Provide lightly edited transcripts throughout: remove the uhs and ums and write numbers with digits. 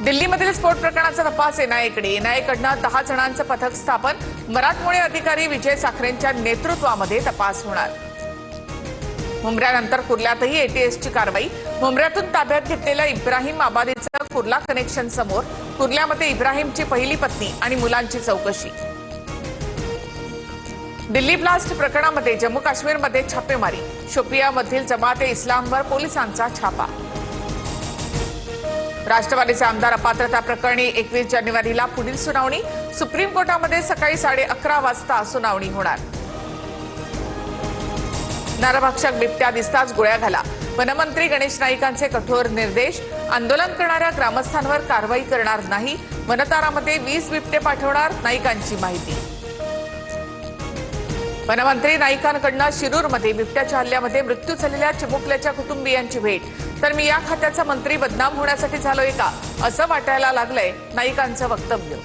दिल्लीमधील स्फोट प्रकरणाचा तपास एनआयएकडे. एनआयएकडनं 10 जणांचं पथक स्थापन. मराठमोळे अधिकारी विजय साखरेंच्या नेतृत्वामध्ये तपास होणार. मुंब्र्यानंतर कुर्ल्यातही एटीएसची कारवाई. मुंब्र्यातून ताब्यात घेतलेल्या इब्राहिम आबादीचं कुर्ला कनेक्शन समोर. कुर्ल्यामध्ये इब्राहिमची पहिली पत्नी आणि मुलांची चौकशी. दिल्ली ब्लास्ट प्रकरणामध्ये जम्मू काश्मीरमध्ये छापेमारी. शोपियामधील जमाते इस्लामवर पोलिसांचा छापा. राष्ट्रवादीचे आमदार अपात्रता प्रकरणी 21 जानेवारीला पुढील सुनावणी. सुप्रीम कोर्टामध्ये सकाळी 11:30 वाजता सुनावणी होणार. नरभक्षक बिबट्या दिसताच गोळ्या घाला. वनमंत्री गणेश नाईकांचे कठोर निर्देश. आंदोलन करणाऱ्या ग्रामस्थांवर कारवाई करणार नाही. वनतारामध्ये 20 बिबटे पाठवणार, नाईकांची माहिती. वनमंत्री नाईकांकडनं शिरूरमध्ये बिबट्याच्या हल्ल्यामध्ये मृत्यू झालेल्या चिमुकल्याच्या कुटुंबियांची भेट. तर मी या खात्याचा मंत्री बदनाम होण्यासाठी झालोय का, असं वाटायला लागलंय नाईकांचं वक्तव्य.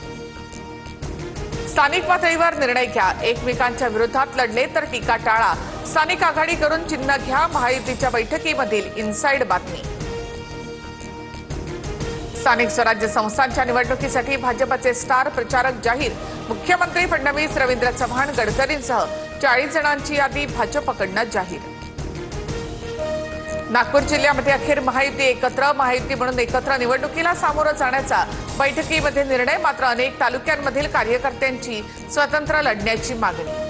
स्थानिक पातळीवर निर्णय घ्या. एकमेकांच्या विरोधात लढले तर टीका टाळा. स्थानिक आघाडी करून चिन्ह घ्या. महायुतीच्या बैठकीमधील इनसाइड बातमी. स्थानिक स्वराज्य संस्थांच्या निवडणुकीसाठी भाजपचे स्टार प्रचारक जाहीर. मुख्यमंत्री फडणवीस, रवींद्र चव्हाण, गडकरींसह 40 जणांची यादी भाजपकडनं जाहीर. नागपूर जिल्ह्यामध्ये अखेर महायुती म्हणून एकत्र निवडणुकीला सामोरं जाण्याचा बैठकीमध्ये निर्णय. मात्र अनेक तालुक्यांमधील कार्यकर्त्यांची स्वतंत्र लढण्याची मागणी.